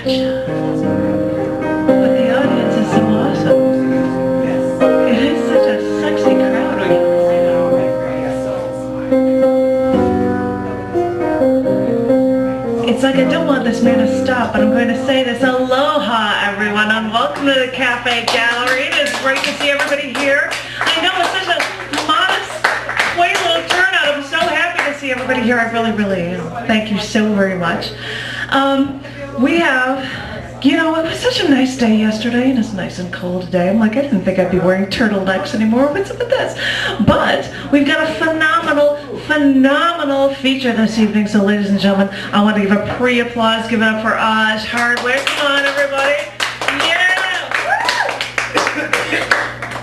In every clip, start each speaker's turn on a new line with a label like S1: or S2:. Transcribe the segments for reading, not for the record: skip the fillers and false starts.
S1: But the audience is so awesome. It is such a sexy crowd. It's like I don't want this man to stop, but I'm going to say this. Aloha, everyone, and welcome to the Cafe Gallery. It is great to see everybody here. I know it's such a modest, quaint little turnout. I'm so happy to see everybody here. I really, really am. Thank you so very much. We have, you know, it was such a nice day yesterday, and it's nice and cold today. I'm like, I didn't think I'd be wearing turtlenecks anymore. What's up with this? But we've got a phenomenal feature this evening. So, ladies and gentlemen, I want to give a pre-applause. Give it up for Oz Hardwick. Come on, everybody. Yeah!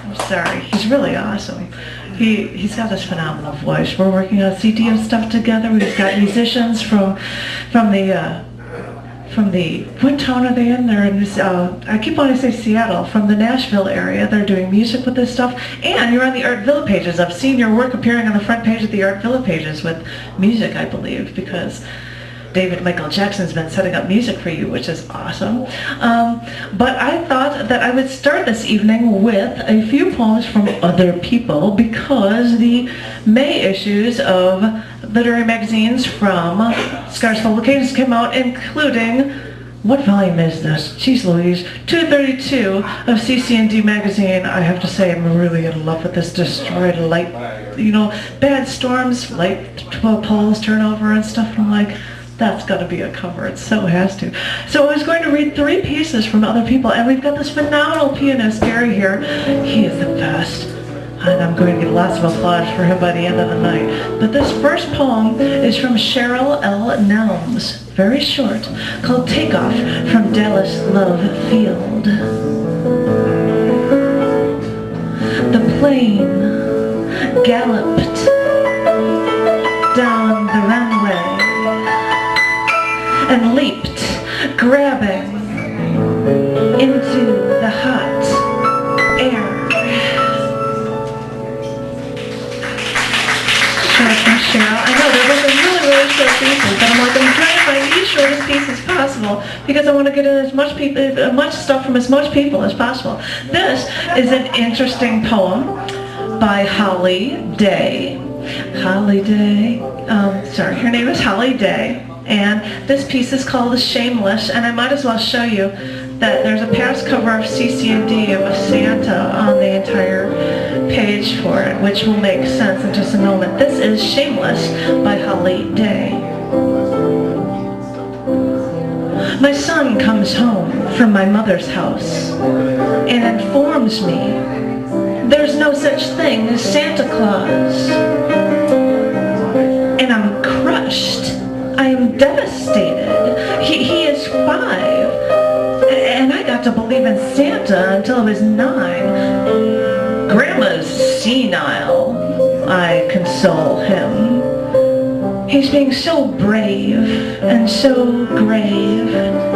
S1: I'm sorry. He's really awesome. He's got this phenomenal voice. We're working on CD and stuff together. We've got musicians from the, what town are they in? They're in this, I keep wanting to say Seattle, from the Nashville area. They're doing music with this stuff. And you're on the Art Villa pages. I've seen your work appearing on the front page of the Art Villa pages with music, I believe, because David Michael Jackson's been setting up music for you, which is awesome. But I thought that I would start this evening with a few poems from other people, because the May issues of literary magazines from Scars Publications came out, including, what volume is this? Jeez Louise, 232 of cc&d magazine. I have to say I'm really in love with this destroyed light, you know, bad storms, light poles turnover and stuff. I'm like, that's got to be a cover. It so has to. So I was going to read 3 pieces from other people, and we've got this phenomenal pianist, Gary, here. He is the best, and I'm going to get lots of applause for him by the end of the night. But this first poem is from Cheryl L. Nelms, very short, called Takeoff from Dallas Love Field. The plane galloped down the runway and leaped, grabbing into the hot air. Short from Cheryl. I know they're both really short pieces, but I'm like, I'm trying to find the shortest piece as possible because I want to get in as much stuff from as much people as possible. This is an interesting poem by Holly Day. Holly Day. Sorry, her name is Holly Day. And this piece is called Shameless, and I might as well show you that there's a past cover of cc&d of a Santa on the entire page for it, which will make sense in just a moment. This is Shameless by Holly Day. My son comes home from my mother's house and informs me there's no such thing as Santa Claus. And I'm crushed. I am devastated. He is 5, and I got to believe in Santa until I was 9. Grandma's senile, I console him. He's being so brave and so grave.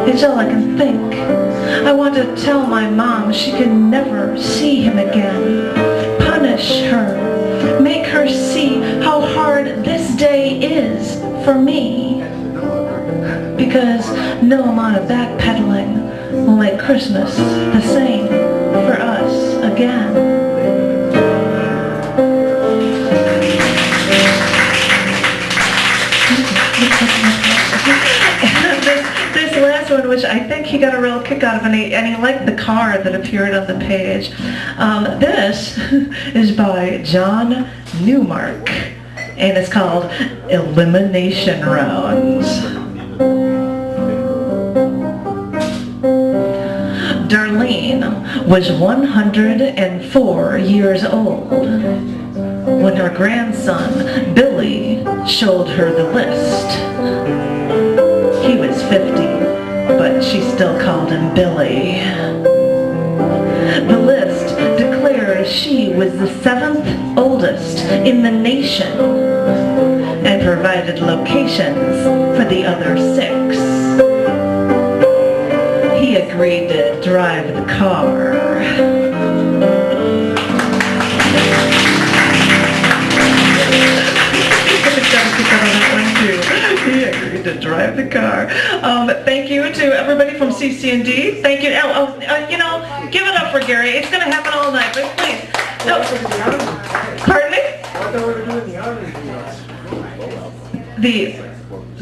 S1: It's all I can think. I want to tell my mom she can never see him again. Punish her. Make her see how hard this day is for me. Because no amount of backpedaling will make Christmas the same for us again. This last one, which I think he got a real kick out of, and he liked the card that appeared on the page. This is by John Newmark, and it's called Elimination Rounds. Darlene was 104 years old when her grandson, Billy, showed her the list. He was 50, but she still called him Billy. The list declared she was the 7th oldest in the nation and provided locations for the other 6. He agreed to drive the car. He agreed to drive the car. Thank you to everybody from cc&d. Thank you. You know, give it up for Gary. It's going to happen all night, but please. No. Pardon me?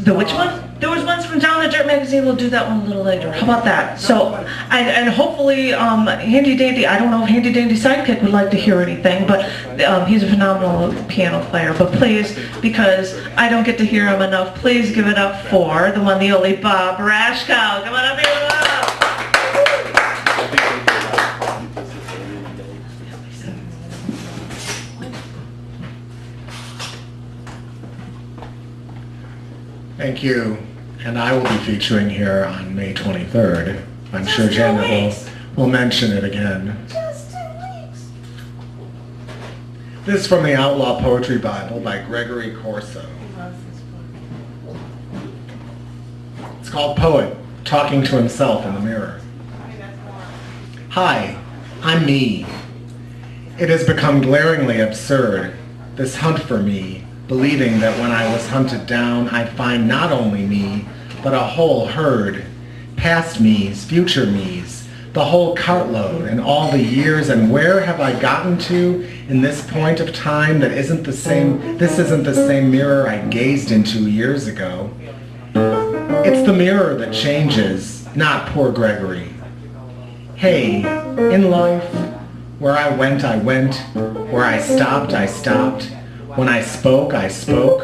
S1: The which one? There was ones from Down the Dirt magazine. We'll do that one a little later. How about that? So, and hopefully, Handy Dandy. I don't know if Handy Dandy Sidekick would like to hear anything, but he's a phenomenal piano player. But please, because I don't get to hear him enough, please give it up for the one, the only Bob Rashkow. Come on up here, Bob.
S2: Thank you. And I will be featuring here on May 23rd. I'm sure Janet will mention it again.
S1: Just 2 weeks.
S2: This is from the Outlaw Poetry Bible by Gregory Corso. It's called Poet, Talking to Himself in the Mirror. Hi, I'm me. It has become glaringly absurd, this hunt for me, believing that when I was hunted down, I'd find not only me, but a whole herd, past me's, future me's, the whole cartload, and all the years, and where have I gotten to in this point of time that isn't the same, this isn't the same mirror I gazed into years ago. It's the mirror that changes, not poor Gregory. Hey, in life, where I went, where I stopped. When I spoke, I spoke.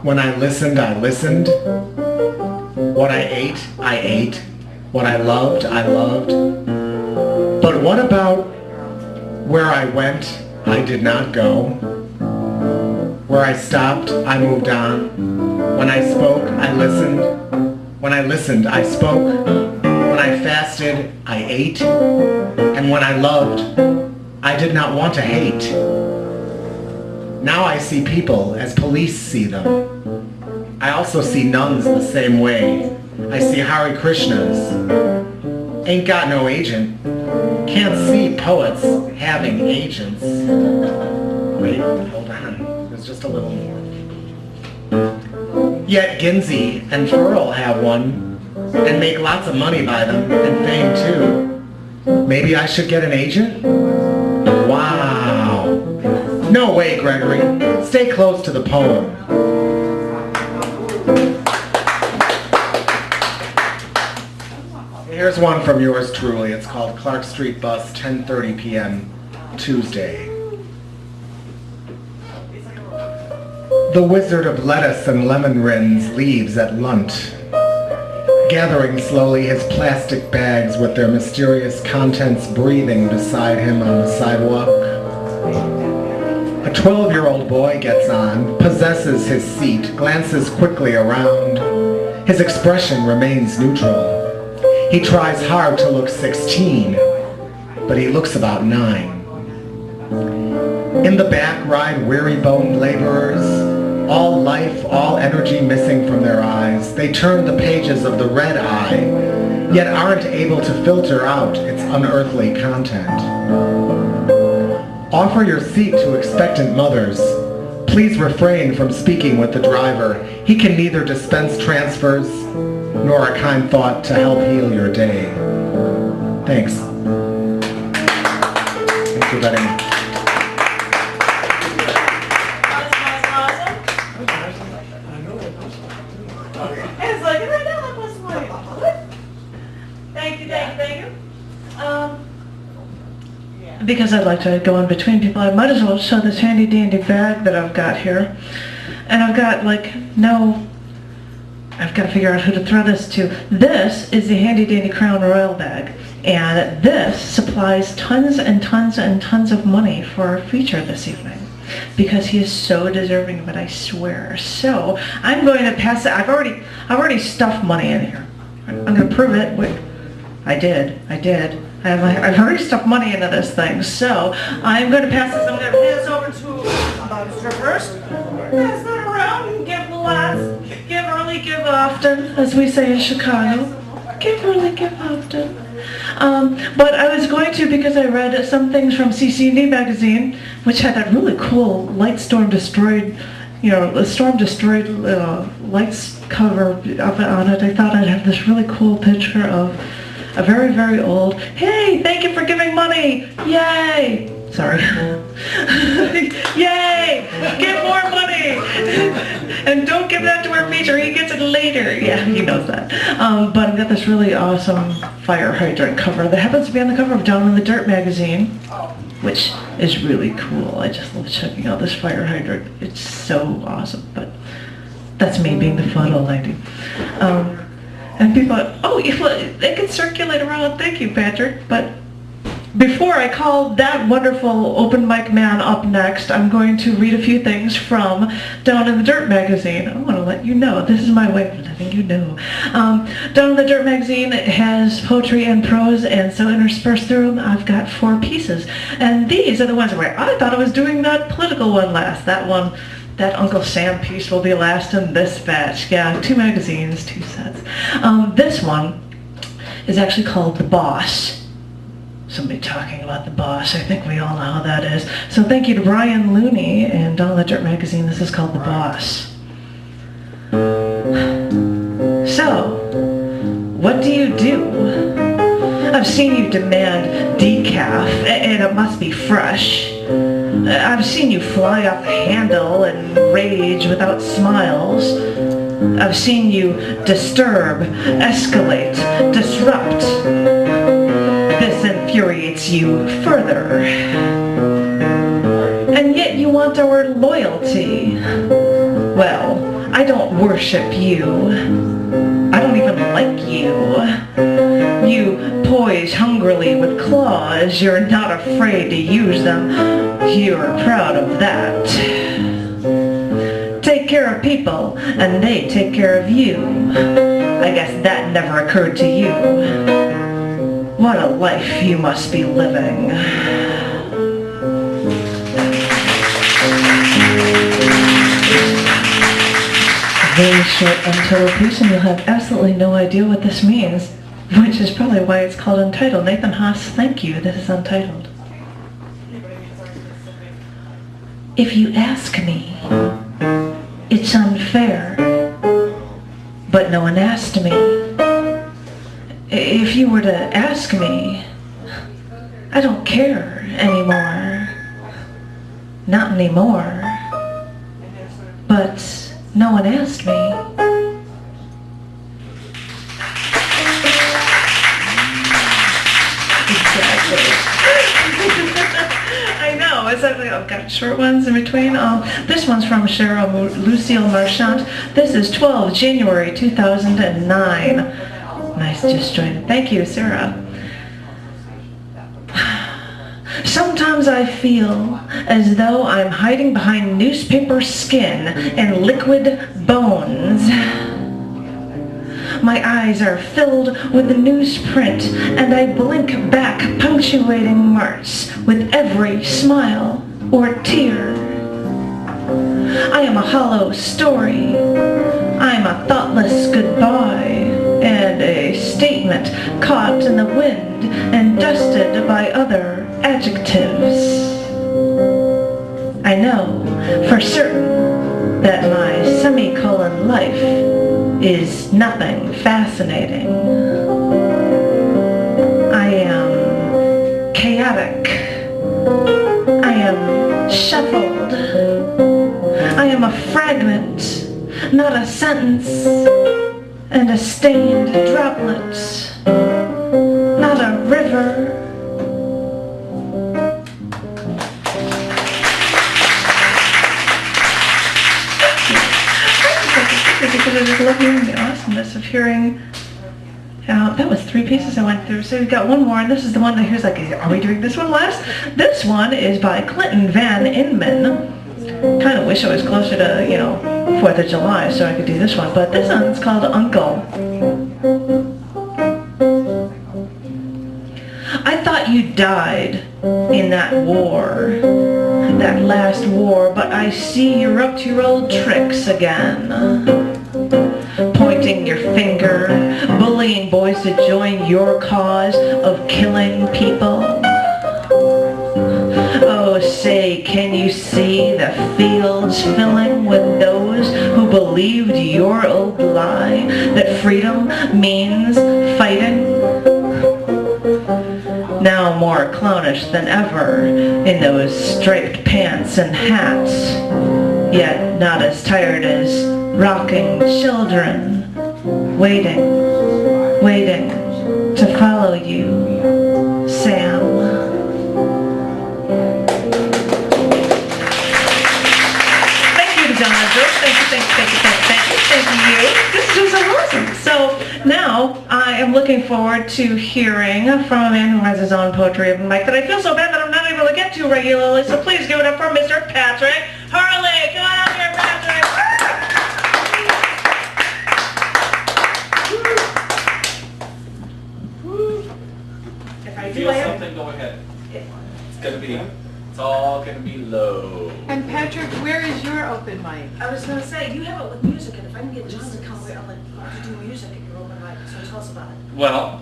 S2: When I listened, What I ate. What I loved. But what about where I went, I did not go? Where I stopped, I moved on. When I spoke, I listened. When I listened, I spoke. When I fasted, I ate. And when I loved, I did not want to hate. Now I see people as police see them. I also see nuns the same way. I see Hare Krishnas. Ain't got no agent. Can't see poets having agents. Wait, hold on. There's just a little more. Yet Ginsey and Furl have one, and make lots of money by them, and fame too. Maybe I should get an agent? Wow. No way, Gregory. Stay close to the poem. Here's one from yours truly. It's called Clark Street Bus, 10:30 p.m. Tuesday. The wizard of lettuce and lemon rinds leaves at lunch, gathering slowly his plastic bags with their mysterious contents breathing beside him on the sidewalk. A 12-year-old boy gets on, possesses his seat, glances quickly around. His expression remains neutral. He tries hard to look 16, but he looks about 9. In the back ride weary-boned laborers, all life, all energy missing from their eyes. They turn the pages of the red eye, yet aren't able to filter out its unearthly content. Offer your seat to expectant mothers. Please refrain from speaking with the driver. He can neither dispense transfers nor a kind thought to help heal your day. Thanks. Thank you very much.
S1: It's like, I know that was funny. Thank you. Because I'd like to go in between people, I might as well show this handy dandy bag that I've got here. And I've got I've got to figure out who to throw this to. This is the handy dandy Crown Royal bag. And this supplies tons and tons and tons of money for our feature this evening. Because he is so deserving of it, I swear. So I'm going to pass it. I've already stuffed money in here. I'm going to prove it. Wait, I did. I've already stuffed money into this thing. So I'm going to pass this. I'm going to pass over to Monster first. Pass that around and give lots. Give early, give often, as we say in Chicago. Give early, give often. But I was going to, because I read some things from cc&d magazine, which had that really cool light storm destroyed, the storm destroyed lights cover on it, I thought I'd have this really cool picture of a very, very old, hey, thank you for giving money, yay! Sorry. Yay! Give more money! And don't give that to our feature, he gets it later. Yeah, he knows that. But I've got this really awesome fire hydrant cover that happens to be on the cover of Down in the Dirt magazine, which is really cool. I just love checking out this fire hydrant. It's so awesome, but that's me being the photo lady. And people are, oh, they can circulate around, thank you, Patrick, but before I call that wonderful open mic man up next, I'm going to read a few things from Down in the Dirt magazine. I want to let you know, this is my way of letting you know. Down in the Dirt magazine has poetry and prose, and so interspersed through them, I've got 4 pieces. And these are the ones where I thought I was doing that political one last. That one, that Uncle Sam piece will be last in this batch. Yeah, 2 magazines, 2 sets. This one is actually called The Boss. Somebody talking about the boss. I think we all know how that is. So thank you to Brian Looney and Down in the Dirt magazine. This is called The Boss. So, what do you do? I've seen you demand decaf, and it must be fresh. I've seen you fly off the handle and rage without smiles. I've seen you disturb, escalate, disrupt. This infuriates you further. And yet you want our loyalty. Well, I don't worship you. I don't even like you. You poise hungrily with claws. You're not afraid to use them. You're proud of that. Take care of people, and they take care of you. I guess that never occurred to you. What a life you must be living. A very short, untitled piece, and you'll have absolutely no idea what this means, which is probably why it's called Untitled. Nathan Haas, thank you. This is Untitled. If you ask me, it's unfair, but no one asked me. If you were to ask me, I don't care anymore. Not anymore. But no one asked me. Exactly. I know, it's like I've got short ones in between. This one's from Cheryl Lucille Marchant. This is 12 January 2009. Nice, just joined it. Thank you, Sarah. Sometimes I feel as though I'm hiding behind newspaper skin and liquid bones. My eyes are filled with the newsprint, and I blink back punctuating marks with every smile or tear. I am a hollow story. I am a thoughtless goodbye. And a statement caught in the wind and dusted by other adjectives. I know for certain that my semicolon life is nothing fascinating. I am chaotic. I am shuffled. I am a fragment, not a sentence. And a stained droplet, not a river. Because I just love hearing the awesomeness of hearing. That was 3 pieces I went through. So we've got one more, and this is the one that here's like, are we doing this one last? This one is by Clinton Van Inman. Kind of wish I was closer to, 4th of July so I could do this one, but this one's called Uncle. I thought you died in that war, that last war, but I see you're up to your old tricks again. Pointing your finger, bullying boys to join your cause of killing people. Oh, say, can you see the fields filling with those who believe believed your old lie that freedom means fighting? Now more clownish than ever in those striped pants and hats, yet not as tired as rocking children, waiting to follow you, Sam. Thank you, Donna. Thank you. This is so awesome. So now I am looking forward to hearing from a man who has his own poetry open mic that I feel so bad that I'm not able to get to regularly. So please give it up for Mr. Patrick Harley. Come on up here, Patrick. If I do,
S3: Feel something, go ahead. It's all gonna be low.
S4: And Patrick, where is your open mic?
S1: I was going to say, you have it with music, and if I can get John to come, I'll let you do music at your open mic, so tell us about it.
S3: Well,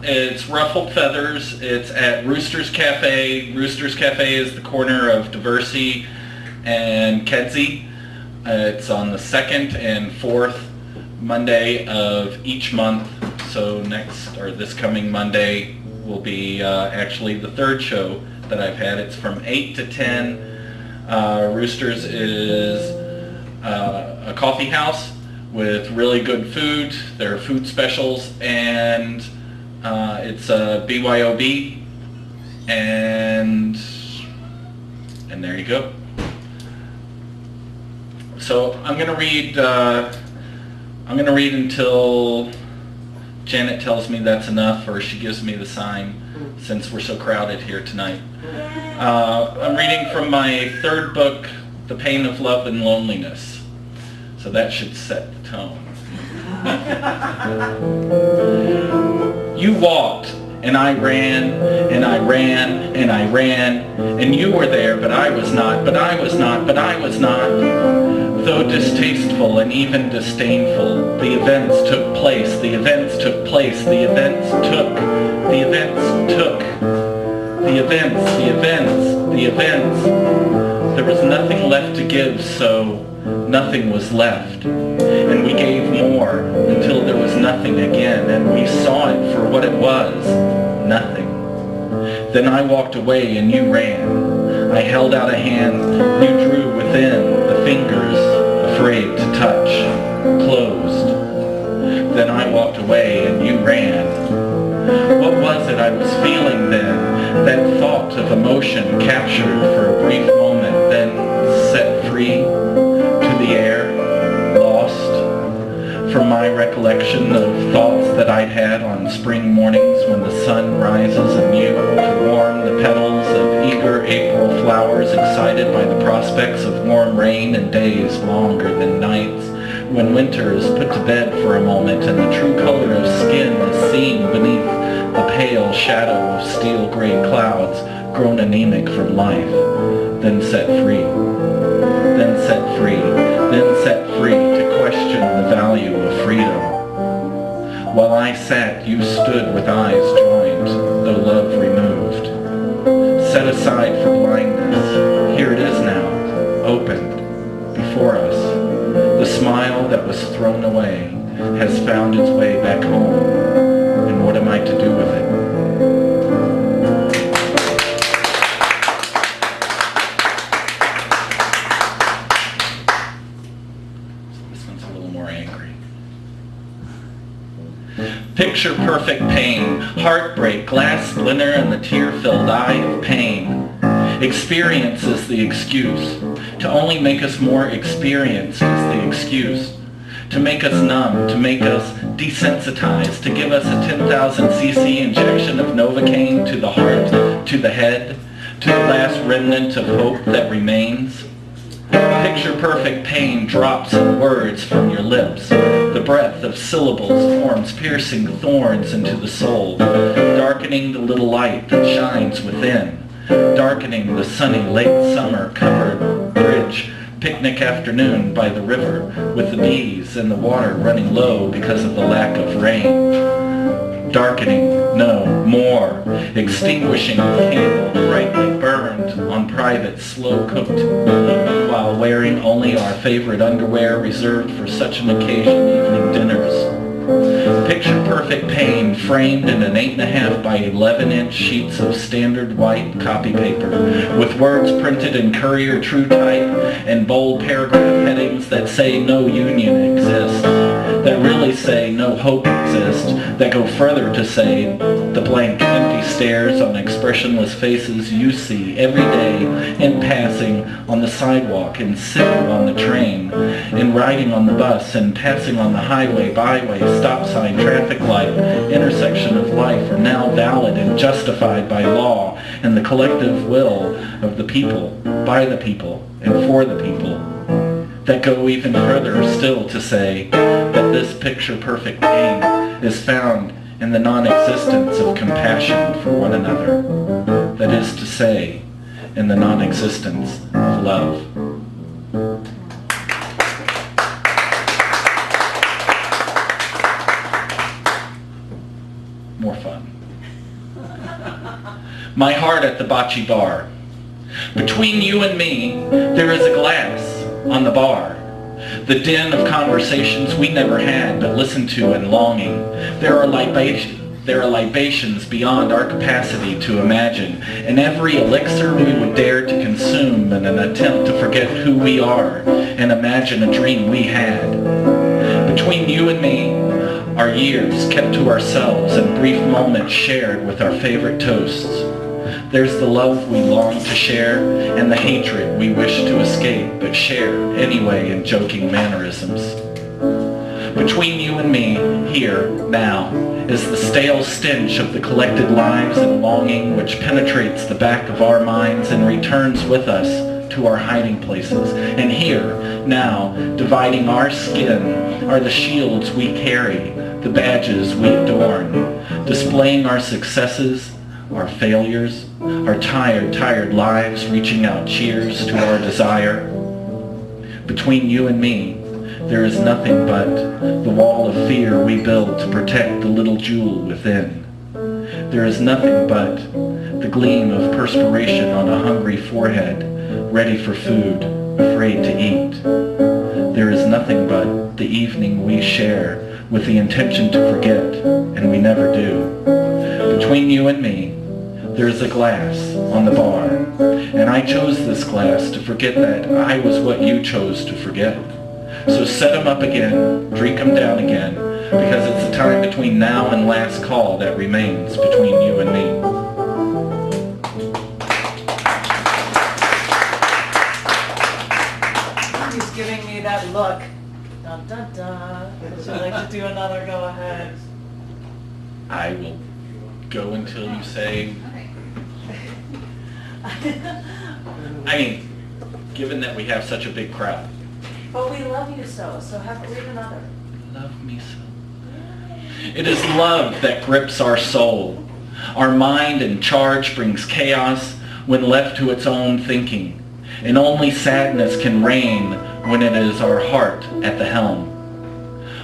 S3: it's Ruffled Feathers. It's at Rooster's Cafe. Rooster's Cafe is the corner of Diversey and Kedzie. It's on the 2nd and 4th Monday of each month. So this coming Monday will be actually the 3rd show that I've had. It's from 8 to 10. Roosters is a coffee house with really good food. There are food specials, and it's a BYOB, and there you go. So I'm gonna read until Janet tells me that's enough, or she gives me the sign, since we're so crowded here tonight. I'm reading from my 3rd book, The Pain of Love and Loneliness. So that should set the tone. You walked, and I ran, and I ran, and I ran, and you were there, but I was not, but I was not, but I was not. Though distasteful and even disdainful, the events took place, the events took place, the events took, the events took, the events, the events, the events. There was nothing left to give, so nothing was left. And we gave more until there was nothing again, and we saw it for what it was, nothing. Then I walked away and you ran. I held out a hand, you drew within, the fingers, afraid to touch, closed. Then I walked away and you ran. What was it I was feeling then? That thought of emotion captured for a brief moment, then set free to the air, lost. From my recollection of thoughts that I'd had on spring mornings when the sun rises anew to warm the petals of eager April flowers, excited by the prospects of warm rain and days longer than nights, when winter is put to bed for a moment and the true color of skin is seen beneath the pale shadow of steel gray clouds grown anemic from life, then set free, then set free, then set free to question the value of freedom. While I sat, you stood with eyes joined, though love removed. Set aside for blindness, here it is now, opened, before us. The smile that was thrown away has found its way back home, and what am I to do with it? This one's a little more angry. Picture perfect pain, heartbreak, glass splinter, and the tear-filled eye of pain. Experience is the excuse. To only make us more experienced is the excuse. To make us numb, to make us desensitized, to give us a 10,000 cc injection of Novocaine to the heart, to the head, to the last remnant of hope that remains. Picture perfect pain drops in words from your lips. The breath of syllables forms piercing thorns into the soul, darkening the little light that shines within, darkening the sunny late summer covered bridge picnic afternoon by the river with the bees and the water running low because of the lack of rain. Darkening, no, more, extinguishing the candle brightly burned on private, slow-cooked meat, while wearing only our favorite underwear reserved for such an occasion, evening dinners. Picture-perfect pain framed in an 8.5 by 11-inch sheets of standard white copy paper, with words printed in Courier True Type and bold paragraph headings that say no union exists, that really say no hope exists, that go further to say the blank, empty stares on expressionless faces you see every day in passing on the sidewalk, and sitting on the train, in riding on the bus, and passing on the highway, byway, stop sign, traffic light, intersection of life are now valid and justified by law and the collective will of the people, by the people, and for the people, that go even further still to say that this picture-perfect pain is found in the non-existence of compassion for one another, that is to say, in the non-existence of love. More fun. My heart at the bocce bar. Between you and me, there is a glass on the bar. The din of conversations we never had but listened to and longing. There are libations beyond our capacity to imagine, and every elixir we would dare to consume in an attempt to forget who we are and imagine a dream we had. Between you and me, our years kept to ourselves and brief moments shared with our favorite toasts. There's the love we long to share and the hatred we wish to escape but share anyway in joking mannerisms. Between you and me, here, now, is the stale stench of the collected lives and longing which penetrates the back of our minds and returns with us to our hiding places. And here, now, dividing our skin, are the shields we carry, the badges we adorn, displaying our successes, our failures, our tired lives, reaching out cheers to our desire. Between you and me, there is nothing but the wall of fear we build to protect the little jewel within. There is nothing but the gleam of perspiration on a hungry forehead, ready for food, afraid to eat. There is nothing but the evening we share with the intention to forget, and we never do. Between you and me, there is a glass on the bar, and I chose this glass to forget that I was what you chose to forget. So set 'em up again, drink 'em down again, because it's the time between now and last call that remains between you and me.
S1: He's giving me that look. Dun dun dun. Would you like to do another go ahead?
S3: I will go until you say... I mean, given that we have such a big crowd.
S1: But we love you so read another.
S3: Love me so. It is love that grips our soul. Our mind in charge brings chaos when left to its own thinking. And only sadness can reign when it is our heart at the helm.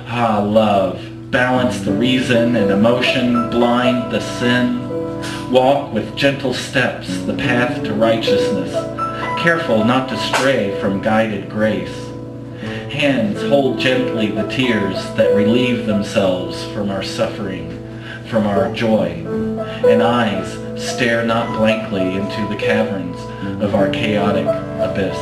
S3: Ah, love, balance the reason and emotion, blind the sin. Walk with gentle steps the path to righteousness, careful not to stray from guided grace. Hands hold gently the tears that relieve themselves from our suffering, from our joy, and eyes stare not blankly into the caverns of our chaotic abyss.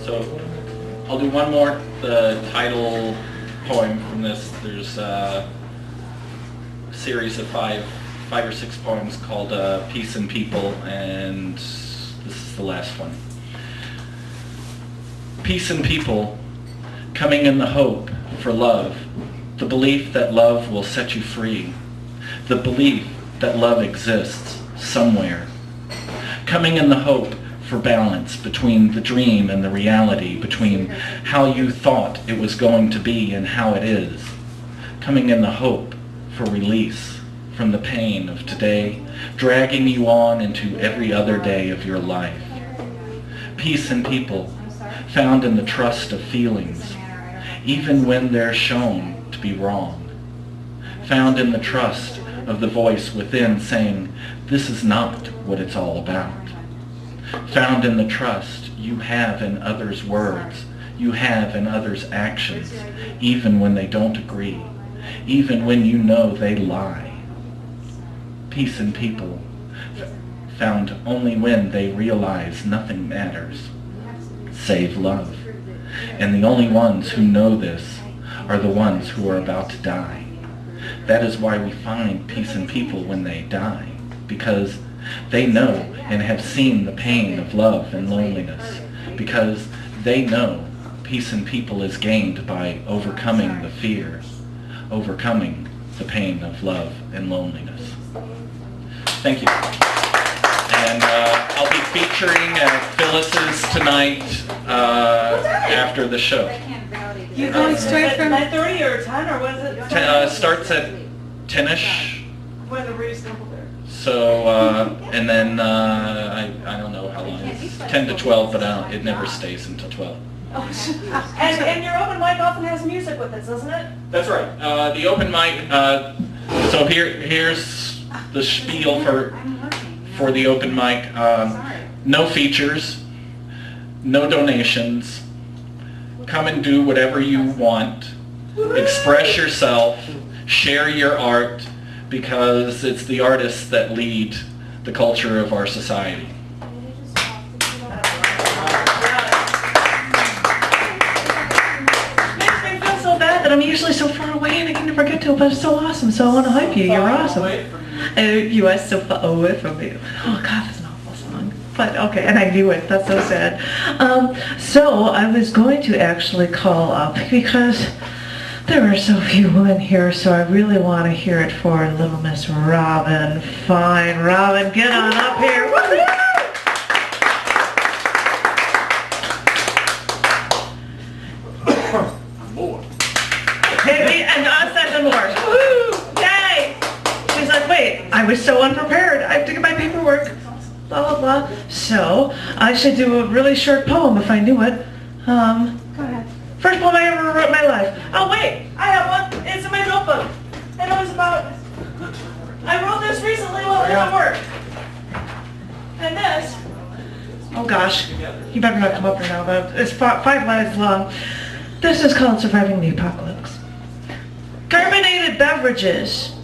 S3: So I'll do one more, the title poem from this. There's a series of five or six poems called Peace and People, and this is the last one. Peace and people, coming in the hope for love, the belief that love will set you free, the belief that love exists somewhere. Coming in the hope for balance between the dream and the reality, between how you thought it was going to be and how it is. Coming in the hope for release from the pain of today, dragging you on into every other day of your life. Peace and people, found in the trust of feelings, even when they're shown to be wrong. Found in the trust of the voice within saying, this is not what it's all about. Found in the trust you have in others' words, you have in others' actions, even when they don't agree, even when you know they lie. Peace in people, found only when they realize nothing matters, save love. And the only ones who know this are the ones who are about to die. That is why we find peace in people when they die, because they know and have seen the pain of love and loneliness, because they know peace in people is gained by overcoming the fear, overcoming the pain of love and loneliness. Thank you. And I'll be featuring Phyllis's tonight after the show.
S4: You going straight from
S1: 9:30 or 10, or was it?
S3: Starts at 10ish.
S1: When the reasonable there.
S3: So, and then I don't know how long. It's 10 to 12, but it never stays until 12.
S1: And your open mic often has music with it, doesn't it?
S3: That's right. The open mic. So here's the spiel for the open mic. No features, no donations. Come and do whatever you want. Express yourself. Share your art, because it's the artists that lead the culture of our society.
S1: Makes me feel so bad that I'm usually so far away and I can never get to it, but it's so awesome, so I want to hype you. You're awesome. You are so far away from me. Oh God, that's an awful song. But okay, and I knew it. That's so sad. So I was going to actually call up because there are so few women here, so I really want to hear it for little Miss Robin. Fine, Robin, get on up here. Woo-hoo! Hey, and us at the more. Woo! Yay! She's like, wait, I was so unprepared. I have to get my paperwork. Blah, blah, blah. So, I should do a really short poem if I knew it. Go ahead. First poem I ever wrote in my life. Oh wait, I have one. It's in my notebook. And it was about, I wrote this recently while I was at work. And this, oh gosh, you better not come up here now, but it's 5 lines long. This is called Surviving the Apocalypse. Carbonated beverages,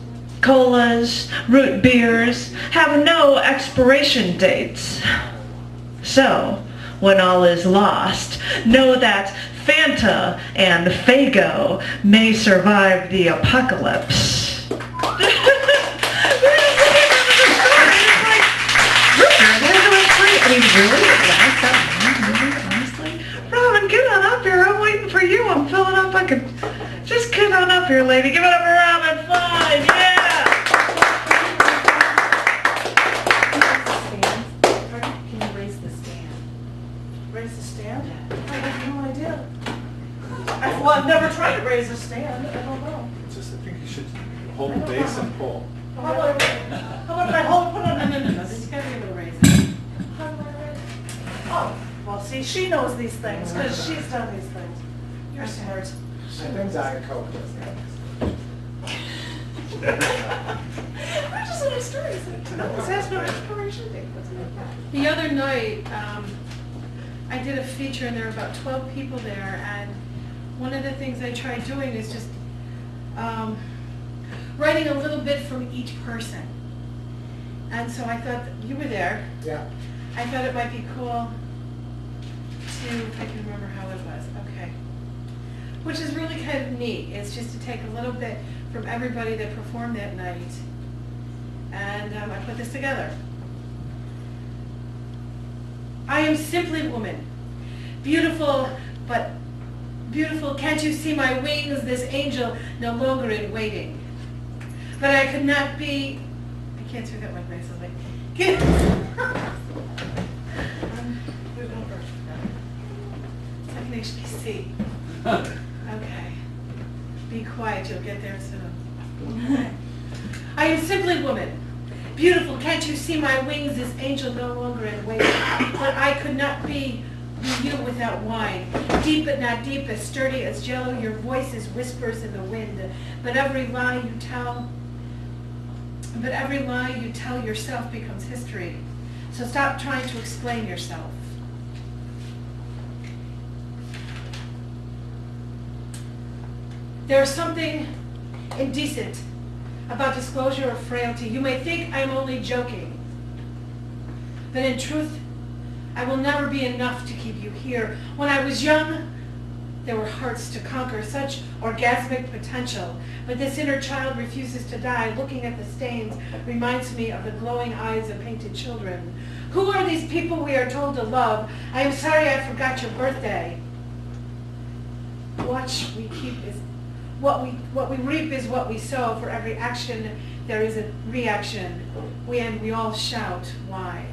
S1: colas, root beers, have no expiration dates. So, when all is lost, know that Fanta and Faygo may survive the apocalypse. I mean, really? It lasts that long? Really? Honestly? Robin, get on up here. I'm waiting for you. I'm filling up. I can just get on up here, lady. Give it up for Robin. Fine. Yeah.
S4: Can you raise the stand?
S1: Raise the stand? I have no idea. I've never tried to raise a stand. I don't know.
S5: Just, I think you should hold the base and pull.
S1: How about if I hold, put on, no.
S4: You gotta be able to raise it.
S1: How do I raise? Oh, well, see, she knows these things because she's done these things. You're smart.
S2: I think Diet Coke does that.
S1: We're just little stories. No, this has no expiration date.
S4: The other night, I did a feature and there were about 12 people there, and one of the things I tried doing is just writing a little bit from each person. And so I thought, you were there,
S2: Yeah.
S4: I thought it might be cool to, if I can remember how it was, okay. Which is really kind of neat. It's just to take a little bit from everybody that performed that night. And I put this together. I am simply woman. Beautiful, but beautiful, can't you see my wings? This angel no longer in waiting. But I could not be, I can't say that one nice, I was like, I can actually see. Okay. Be quiet, you'll get there soon. I am simply woman. Beautiful, can't you see my wings? This angel no longer in waiting. But I could not be be you without wine. Deep but not deep, as sturdy as jello, your voice is whispers in the wind. But every lie you tell yourself becomes history. So stop trying to explain yourself. There is something indecent about disclosure of frailty. You may think I'm only joking, but in truth, I will never be enough to keep you here. When I was young, there were hearts to conquer, such orgasmic potential. But this inner child refuses to die. Looking at the stains reminds me of the glowing eyes of painted children. Who are these people we are told to love? I am sorry I forgot your birthday. What we reap is what we sow. For every action, there is a reaction. We all shout, why?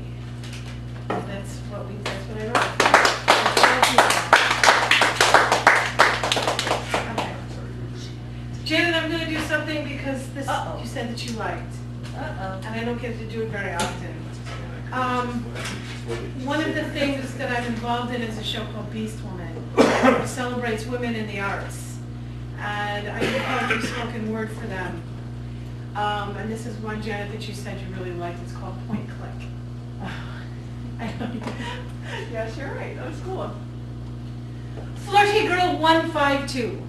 S4: That's what I wrote. Okay. Janet, I'm going to do something because this you said that you liked. And I don't get to do it very often. One of the things that I'm involved in is a show called Beast Woman. It celebrates women in the arts. And I do poetry spoken word for them. And this is one, Janet, that you said you really liked. It's called Point Click. Yes, you're right. That was cool. Flirty girl 152.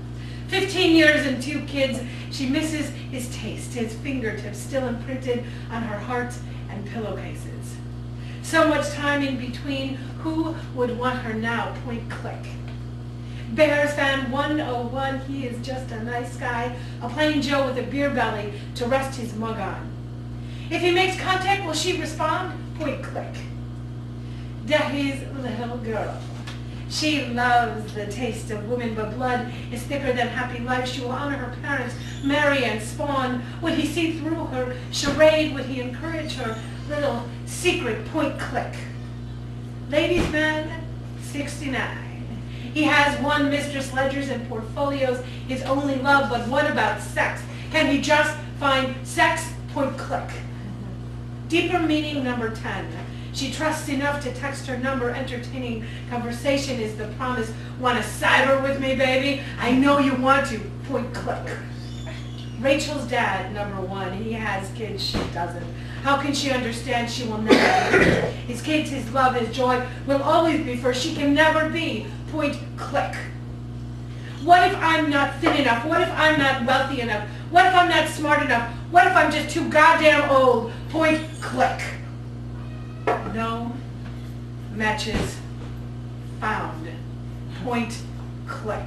S4: 15 years and 2 kids. She misses his taste, his fingertips still imprinted on her heart and pillowcases. So much time in between. Who would want her now? Point click. Bears fan 101. He is just a nice guy. A plain Joe with a beer belly to rest his mug on. If he makes contact, will she respond? Point click. Daddy's little girl. She loves the taste of women, but blood is thicker than happy life. She will honor her parents, marry and spawn. Would he see through her charade? Would he encourage her little secret? Point click. Ladies man, 69. He has won Mistress Ledgers and portfolios, his only love, but what about sex? Can he just find sex? Point click. Deeper meaning number 10. She trusts enough to text her number. Entertaining conversation is the promise. Want to cyber with me, baby? I know you want to. Point click. Rachel's dad, number 1. He has kids, she doesn't. How can she understand? She will never be. His kids, his love, his joy will always be first. She can never be. Point click. What if I'm not thin enough? What if I'm not wealthy enough? What if I'm not smart enough? What if I'm just too goddamn old? Point click. No matches found. Point click.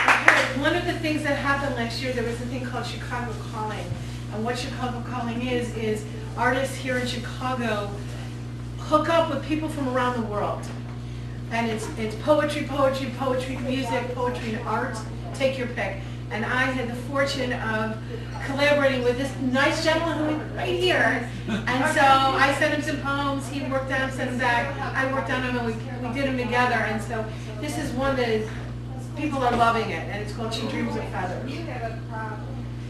S4: Okay, one of the things that happened last year, there was a thing called Chicago Calling. And what Chicago Calling is artists here in Chicago hook up with people from around the world. And it's poetry, music, poetry, and art. Take your pick. And I had the fortune of collaborating with this nice gentleman who is right here. And so I sent him some poems, he worked on them, sent them back, I worked on them, and we did them together. And so this is one that is, people are loving it, and it's called She Dreams of Feathers.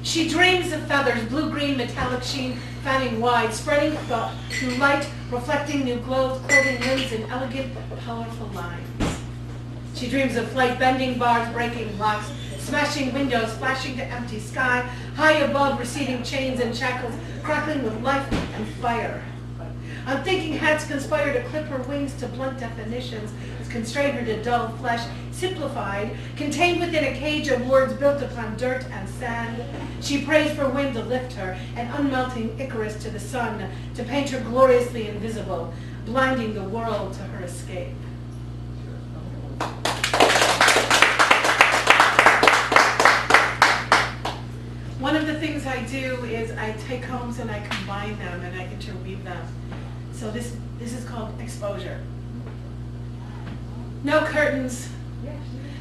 S4: She dreams of feathers, blue-green metallic sheen, fanning wide, spreading through light, reflecting new glows, clothing limbs in elegant, colorful lines. She dreams of flight, bending bars, breaking locks, smashing windows, flashing to empty sky, high above receding chains and shackles, crackling with life and fire. Unthinking hats conspire to clip her wings to blunt definitions, constrain her to dull flesh, simplified, contained within a cage of words built upon dirt and sand. She prays for wind to lift her, an unmelting Icarus to the sun, to paint her gloriously invisible, blinding the world to her escape. One of the things I do is I take poems and I combine them and I interweave them. So this is called exposure. No curtains,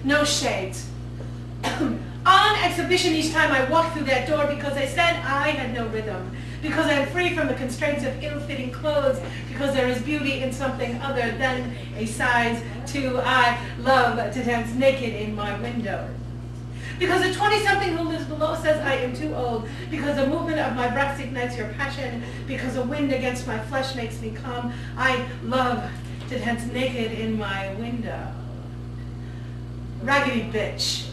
S4: no shades. On exhibition each time I walk through that door because I said I had no rhythm, because I am free from the constraints of ill-fitting clothes, because there is beauty in something other than a size 2. I love to dance naked in my window. Because a 20-something who lives below says I am too old. Because the movement of my breasts ignites your passion. Because a wind against my flesh makes me come. I love to dance naked in my window. Raggedy bitch.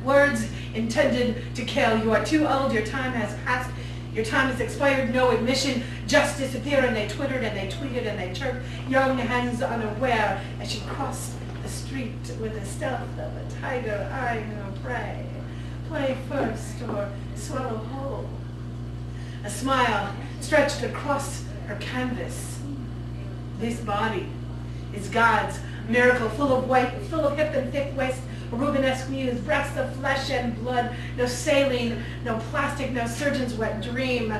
S4: Words intended to kill. You are too old, your time has passed. Your time has expired, no admission, just disappear. And they twittered and they tweeted and they chirped, young hands unaware, as she crossed the street with the stealth of a tiger eyeing her prey. Play first or swallow whole. A smile stretched across her canvas. This body is God's miracle, full of white, full of hip and thick waist, a Rubenesque muse, breasts of flesh and blood, no saline, no plastic, no surgeon's wet dream.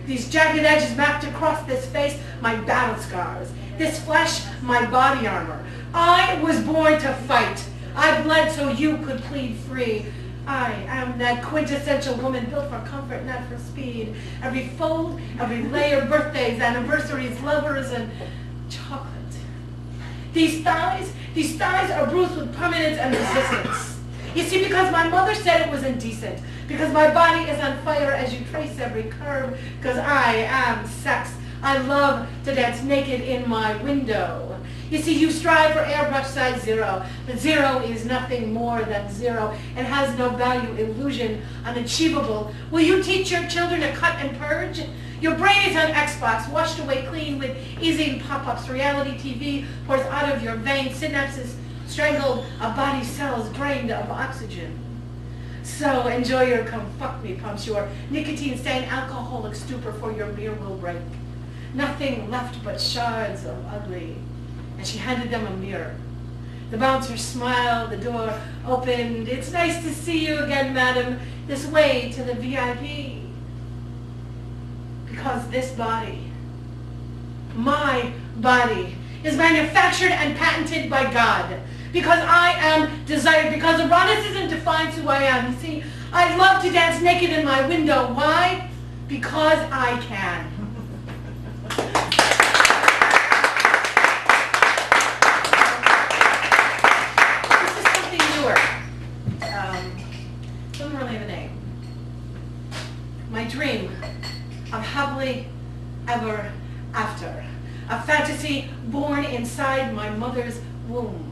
S4: These jagged edges mapped across this face, my battle scars. This flesh, my body armor. I was born to fight. I bled so you could plead free. I am that quintessential woman built for comfort, not for speed. Every fold, every layer, birthdays, anniversaries, lovers, and chocolate. These thighs are bruised with permanence and resistance. You see, because my mother said it was indecent, because my body is on fire as you trace every curve, because I am sex. I love to dance naked in my window. You see, you strive for airbrush size 0, but 0 is nothing more than 0 and has no value, illusion, unachievable. Will you teach your children to cut and purge? Your brain is on Xbox, washed away clean with easy pop-ups. Reality TV pours out of your veins, synapses strangled, of body cells drained of oxygen. So enjoy your come fuck me pumps, your nicotine-stained alcoholic stupor, for your mirror will break. Nothing left but shards of ugly. And she handed them a mirror. The bouncer smiled, the door opened. It's nice to see you again, madam. This way to the VIP. Because this body, my body, is manufactured and patented by God. Because I am desired. Because eroticism defines who I am. You see, I love to dance naked in my window. Why? Because I can. This is something newer. Doesn't really have a name. My dream of happily ever after. A fantasy born inside my mother's womb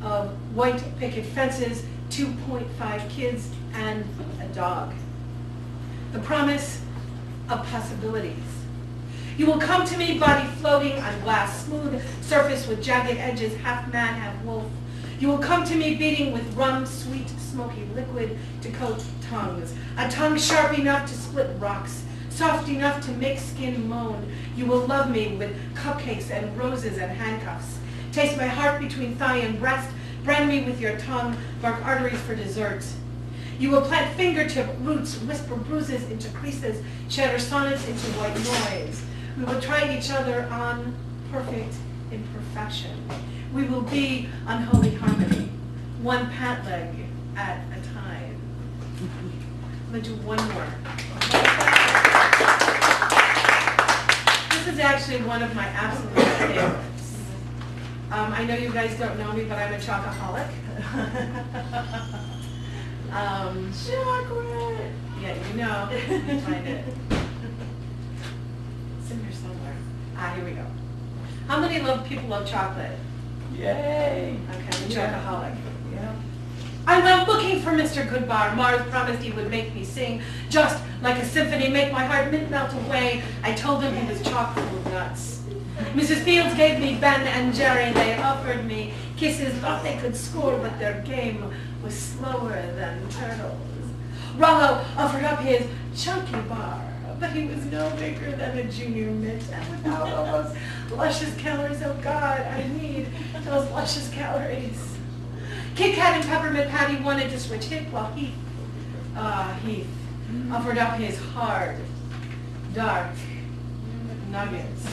S4: of white picket fences, 2.5 kids, and a dog. The promise of possibilities. You will come to me, body floating on glass, smooth surface with jagged edges, half man, half wolf. You will come to me beating with rum, sweet, smoky liquid to coat tongues. A tongue sharp enough to split rocks, soft enough to make skin moan. You will love me with cupcakes and roses and handcuffs. Taste my heart between thigh and breast. Brand me with your tongue, mark arteries for dessert. You will plant fingertip roots, whisper bruises into creases, shatter sonnets into white noise. We will try each other on perfect imperfection. We will be unholy harmony, one pant leg at a time. I'm going to do one more. This is actually one of my absolute favorites. I know you guys don't know me, but I'm a chocoholic. Chocolate! Yeah, you know. Let me find it. It's in here somewhere. Here we go. How many people love chocolate?
S3: Yay!
S4: Okay, I'm a chocoholic. Yeah. I went looking for Mr. Goodbar. Mars promised he would make me sing just like a symphony, make my heart melt away. I told him he was chock full of nuts. Mrs. Fields gave me Ben and Jerry. They offered me kisses, thought they could score, but their game was slower than turtles. Rollo offered up his chunky bar, but he was no bigger than a junior mitt, and without all those luscious calories, oh God, I need those luscious calories. Kit Kat and Peppermint Patty wanted to switch hip, while Heath offered up his hard, dark nuggets.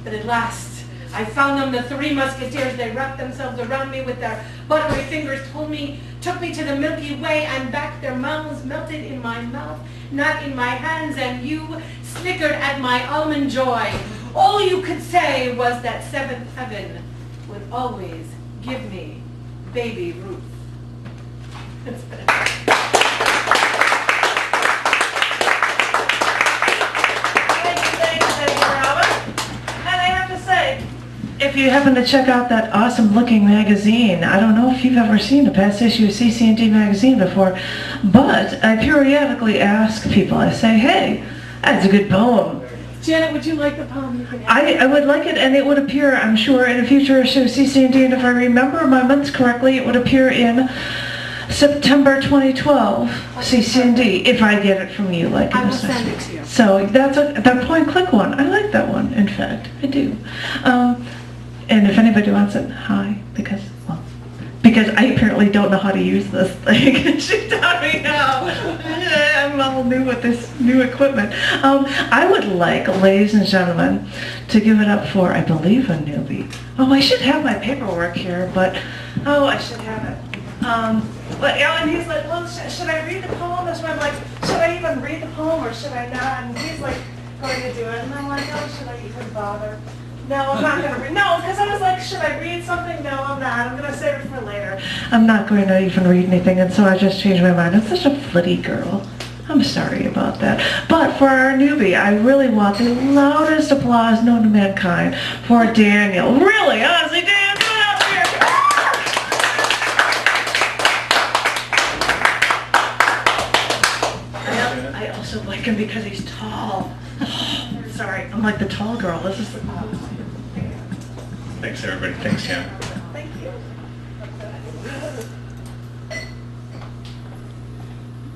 S4: But at last, I found them, the three musketeers. They wrapped themselves around me with their buttery fingers, took me to the Milky Way and back. Their mouths melted in my mouth, not in my hands, and you snickered at my almond joy. All you could say was that seventh heaven would always give me baby Ruth.
S1: If you happen to check out that awesome looking magazine, I don't know if you've ever seen a past issue of cc&d magazine before, but I periodically ask people, I say, hey, that's a good poem.
S4: Janet, would you like the poem? You can have
S1: I would like it, and it would appear, I'm sure, in a future issue of cc&d, and if I remember my months correctly, it would appear in September 2012, cc&d, if I get it from you. Like
S4: I will send it to you.
S1: So that's that point-click one. I like that one, in fact. I do. And if anybody wants it, hi, because I apparently don't know how to use this thing. She taught me now. I'm all new with this new equipment. I would like, ladies and gentlemen, to give it up for, I believe, a newbie. Oh, I should have my paperwork here, but, I should have it. But Alan, he's like, well, should I read the poem? That's why I'm like, should I even read the poem or should I not? And he's like, going to do it. And I'm like, oh, should I even bother? No, I'm not going to read. No, because I was like, should I read something? No, I'm not. I'm going to save it for later. I'm not going to even read anything, and so I just changed my mind. I'm such a flitty girl. I'm sorry about that. But for our newbie, I really want the loudest applause known to mankind for Daniel. Really, honestly, Dan, come out here. I also like him because he's tall. Sorry, I'm like the tall girl. This is the
S3: Thanks, everybody. Thanks, Jan.
S1: Thank you.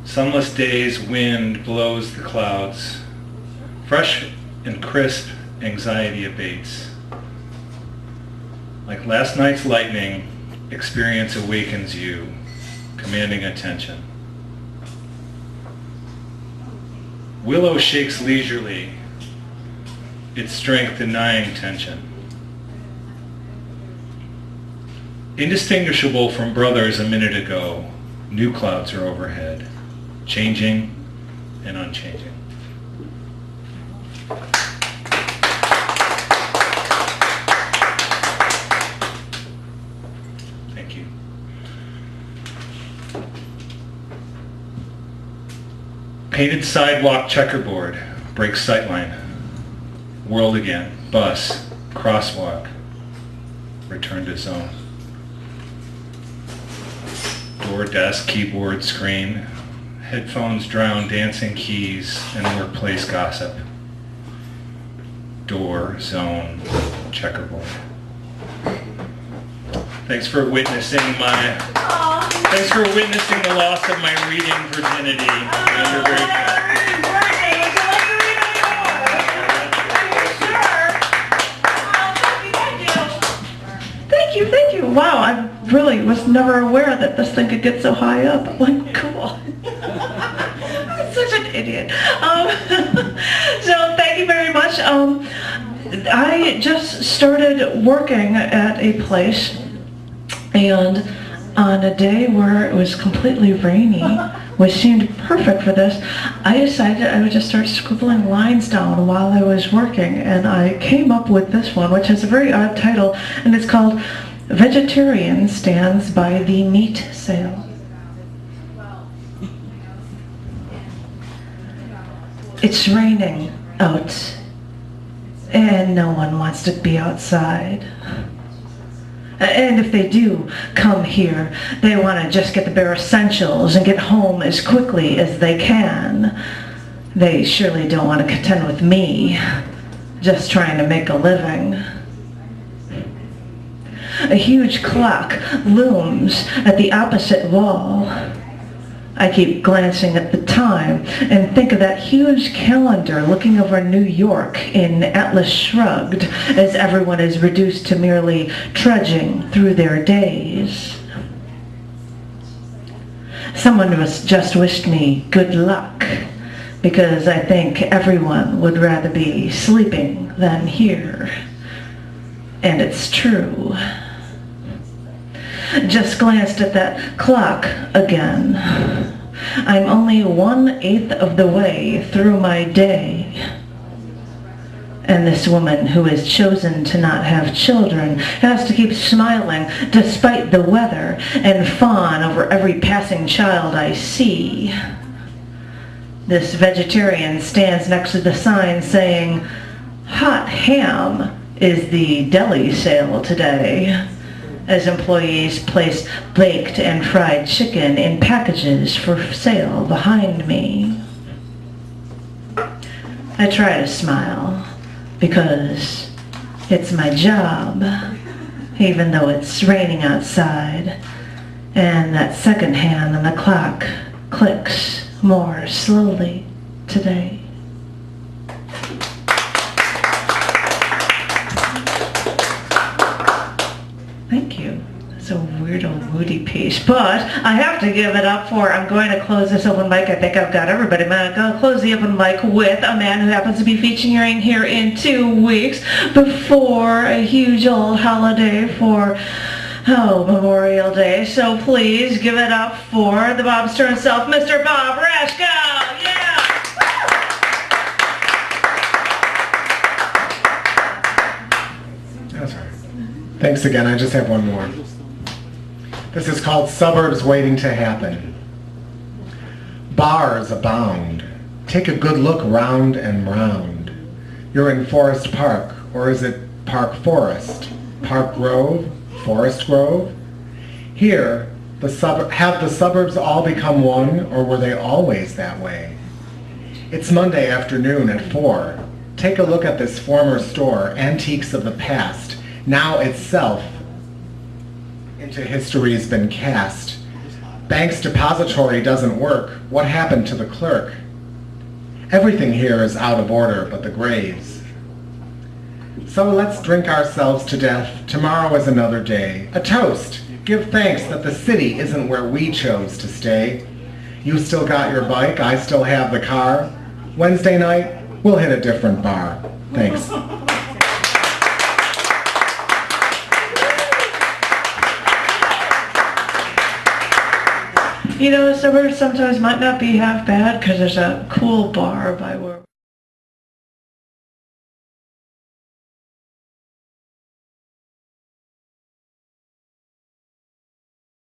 S3: Sunless days, wind blows the clouds. Fresh and crisp, anxiety abates. Like last night's lightning, experience awakens you, commanding attention. Willow shakes leisurely, its strength denying tension. Indistinguishable from brothers a minute ago, new clouds are overhead, changing and unchanging. Thank you. Painted sidewalk checkerboard breaks sightline. World again, bus, crosswalk, return to zone. Door, desk, keyboard, screen, headphones drown dancing keys and workplace gossip. Door, zone, checkerboard. Thanks for witnessing Thanks for witnessing the loss of my reading virginity. You're very kind.
S1: Thank you. Wow, I really was never aware that this thing could get so high up. I'm like, cool. I'm such an idiot. So thank you very much. I just started working at a place, and on a day where it was completely rainy, which seemed perfect for this, I decided I would just start scribbling lines down while I was working, and I came up with this one, which has a very odd title, and it's called Vegetarian Stands by the Meat Sale. It's raining out, and no one wants to be outside. And if they do come here, they want to just get the bare essentials and get home as quickly as they can. They surely don't want to contend with me, just trying to make a living. A huge clock looms at the opposite wall. I keep glancing at the time and think of that huge calendar looking over New York in Atlas Shrugged as everyone is reduced to merely trudging through their days. Someone just wished me good luck because I think everyone would rather be sleeping than here. And it's true. Just glanced at that clock again. I'm only 1/8 of the way through my day. And this woman who has chosen to not have children has to keep smiling despite the weather and fawn over every passing child I see. This vegetarian stands next to the sign saying, "Hot ham is the deli sale today," as employees place baked and fried chicken in packages for sale behind me. I try to smile because it's my job, even though it's raining outside and that second hand on the clock clicks more slowly today. Thank you. It's a weird old moody piece, but I have to give it up for, I'm going to close this open mic. I think I've got everybody. I'm going to close the open mic with a man who happens to be featuring here in 2 weeks before a huge old holiday for, Memorial Day. So please give it up for the Bobster himself, Mr. Bob Rashko. Yeah!
S2: That's right. Thanks again. I just have one more. This is called Suburbs Waiting to Happen. Bars abound. Take a good look round and round. You're in Forest Park, or is it Park Forest? Park Grove? Forest Grove? Here, have the suburbs all become one, or were they always that way? It's Monday afternoon at 4. Take a look at this former store, antiques of the past. Now itself into history's been cast. Bank's depository doesn't work. What happened to the clerk? Everything here is out of order but the graves. So let's drink ourselves to death. Tomorrow is another day. A toast. Give thanks that the city isn't where we chose to stay. You still got your bike, I still have the car. Wednesday night, we'll hit a different bar. Thanks.
S1: You know, suburbs sometimes might not be half bad because there's a cool bar by where